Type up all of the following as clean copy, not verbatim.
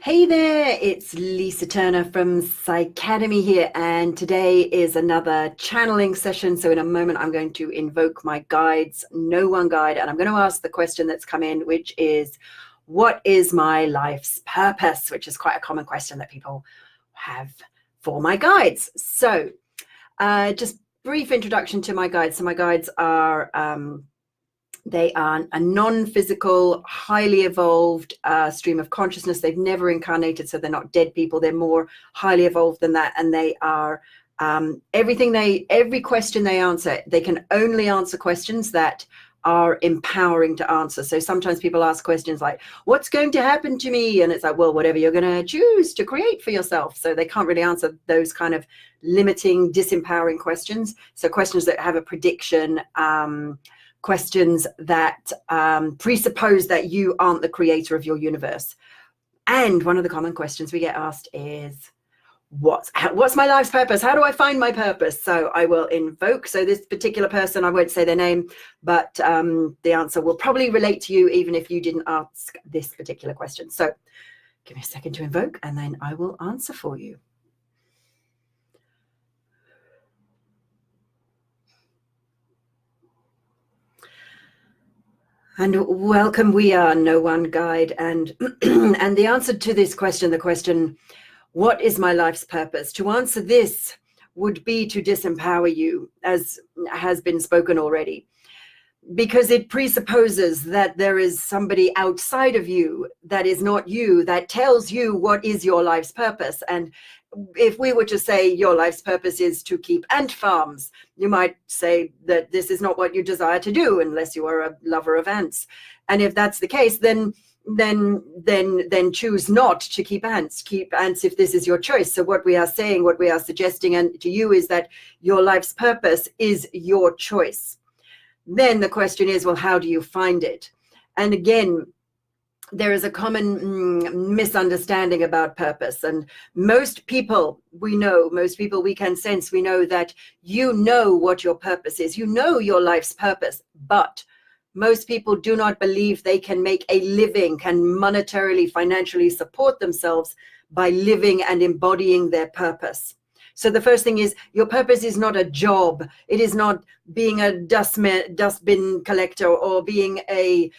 Hey there, it's Lisa Turner from Psycademy here, and today is another channeling session. So in a moment, I'm going to invoke my guides, no one guide, and I'm going to ask the question that's come in, which is, what is my life's purpose? Which is quite a common question that people have for my guides. So just brief introduction to my guides. So my guides are they are a non-physical, highly evolved stream of consciousness. They've never incarnated, so they're not dead people. They're more highly evolved than that, and they are every question they answer, they can only answer questions that are empowering to answer. So sometimes people ask questions like, what's going to happen to me? And it's like, well, whatever you're going to choose to create for yourself. So they can't really answer those kind of limiting, disempowering questions. So questions that have a prediction, questions that presuppose that you aren't the creator of your universe. And one of the common questions we get asked is, what's my life's purpose? How do I find my purpose? So I will invoke. So this particular person, I won't say their name, but the answer will probably relate to you even if you didn't ask this particular question. So give me a second to invoke, and then I will answer for you. And welcome, we are no one guide. And and the answer to this question, the question, what is my life's purpose? To answer this would be to disempower you, as has been spoken already, because it presupposes that there is somebody outside of you that is not you, that tells you what is your life's purpose. And if we were to say your life's purpose is to keep ant farms, you might say that this is not what you desire to do unless you are a lover of ants. And if that's the case, then choose not to keep ants. Keep ants if this is your choice. So what we are saying, what we are suggesting and to you is that your life's purpose is your choice. Then the question is, well, how do you find it? And again, there is a common misunderstanding about purpose. And most people we can sense, we know that you know what your purpose is. You know your life's purpose, but most people do not believe they can make a living, can monetarily, financially support themselves by living and embodying their purpose. So the first thing is, your purpose is not a job. It is not being a dustbin collector or being a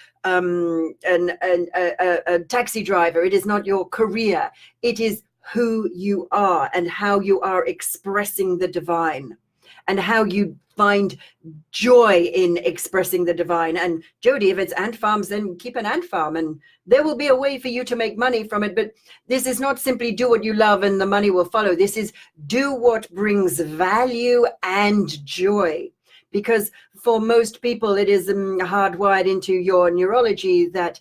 taxi driver. It is not your career. It is who you are and how you are expressing the divine and how you find joy in expressing the divine. And Jody, if it's ant farms, then keep an ant farm and there will be a way for you to make money from it. But this is not simply do what you love and the money will follow. This is do what brings value and joy. Because for most people, it is hardwired into your neurology that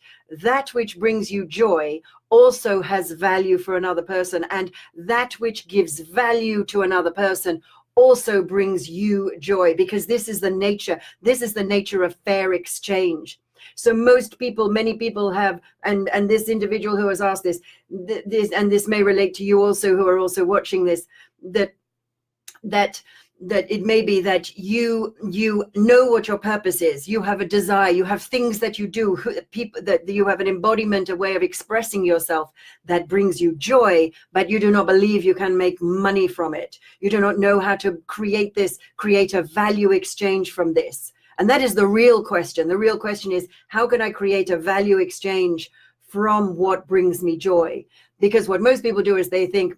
which brings you joy also has value for another person, and that which gives value to another person also brings you joy, because this is the nature of fair exchange. So many people have, and this individual who has asked this, and this may relate to you also who are also watching this, that it may be that you know what your purpose is. You have a desire, you have things that you do, people that you have an embodiment, a way of expressing yourself that brings you joy, but you do not believe you can make money from it. You do not know how to create a value exchange from this. And that is the real question. The real question is, how can I create a value exchange from what brings me joy? Because what most people do is they think,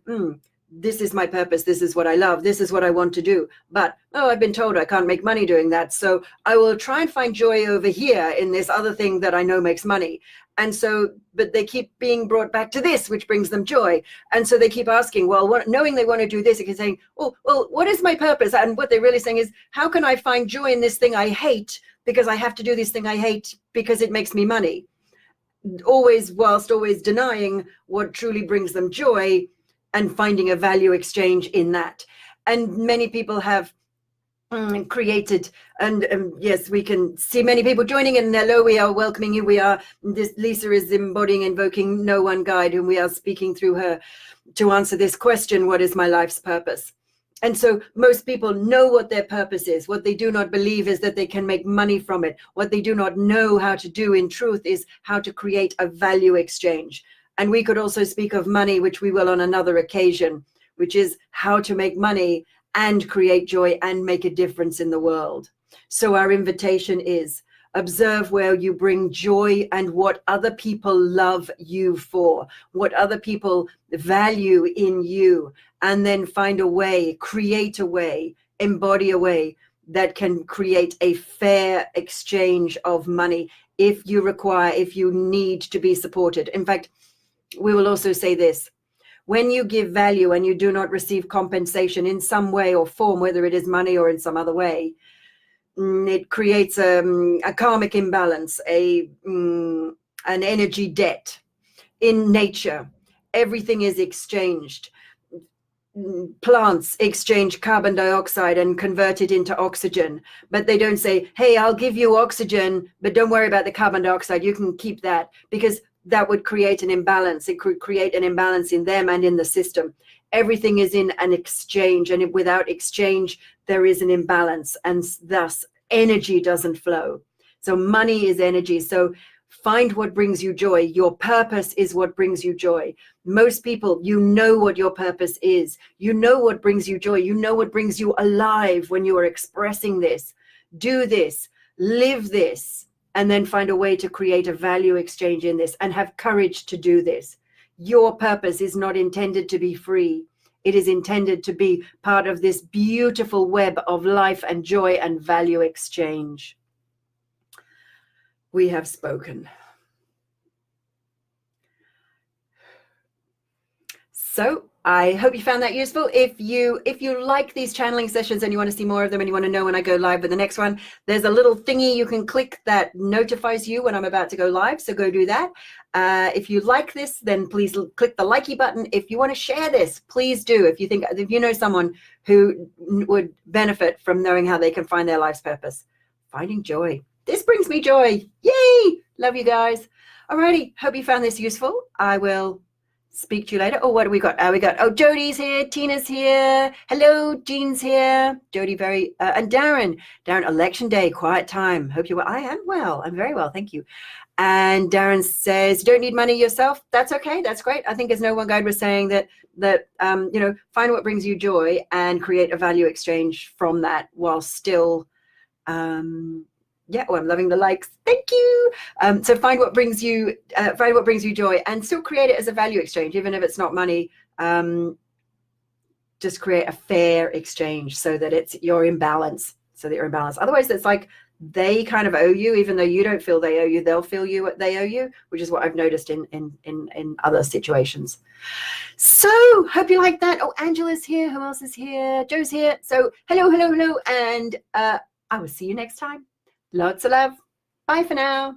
this is my purpose, this is what I love, this is what I want to do, but I've been told I can't make money doing that, so I will try and find joy over here in this other thing that I know makes money. And so, but they keep being brought back to this, which brings them joy. And so they keep asking, knowing they want to do this, they keep saying, what is my purpose? And what they're really saying is, how can I find joy in this thing I hate, because I have to do this thing I hate because it makes me money, whilst always denying what truly brings them joy and finding a value exchange in that. And many people have created, and yes, we can see many people joining, and hello, we are welcoming you. Lisa is invoking no one guide, and we are speaking through her to answer this question, what is my life's purpose? And so most people know what their purpose is. What they do not believe is that they can make money from it. What they do not know how to do in truth is how to create a value exchange. And we could also speak of money, which we will on another occasion, which is how to make money and create joy and make a difference in the world. So our invitation is, observe where you bring joy and what other people love you for, what other people value in you, and then find a way, create a way, embody a way that can create a fair exchange of money if you need to be supported. In fact, we will also say this: when you give value and you do not receive compensation in some way or form, whether it is money or in some other way, it creates a karmic imbalance, an energy debt. In nature, everything is exchanged. Plants exchange carbon dioxide and convert it into oxygen, but they don't say, hey, I'll give you oxygen, but don't worry about the carbon dioxide, you can keep that, because that would create an imbalance. It could create an imbalance in them and in the system. Everything is in an exchange, and without exchange, there is an imbalance, and thus energy doesn't flow. So money is energy. So find what brings you joy. Your purpose is what brings you joy. Most people, you know what your purpose is. You know what brings you joy. You know what brings you alive when you are expressing this. Do this, live this, and then find a way to create a value exchange in this, and have courage to do this. Your purpose is not intended to be free. It is intended to be part of this beautiful web of life and joy and value exchange. We have spoken. So I hope you found that useful. If you like these channeling sessions and you want to see more of them and you want to know when I go live with the next one, there's a little thingy you can click that notifies you when I'm about to go live. So go do that. If you like this, then please click the likey button. If you want to share this, please do. If you know someone who would benefit from knowing how they can find their life's purpose, finding joy. This brings me joy. Yay! Love you guys. Alrighty. Hope you found this useful. I will speak to you later. Oh, what do we got? Jodi's here. Tina's here. Hello, Jean's here. Jodi, and Darren, election day, quiet time. Hope you're well. I am well. I'm very well. Thank you. And Darren says, don't need money yourself. That's okay. That's great. I think as No One Guide was saying that find what brings you joy and create a value exchange from that while still, I'm loving the likes. Thank you. So find what brings you joy and still create it as a value exchange, even if it's not money. Just create a fair exchange so that you're in balance. Otherwise, it's like they kind of owe you, even though you don't feel they owe you. They'll feel they owe you, which is what I've noticed in other situations. So hope you like that. Oh, Angela's here. Who else is here? Joe's here. So hello, and I will see you next time. Lots of love. Bye for now.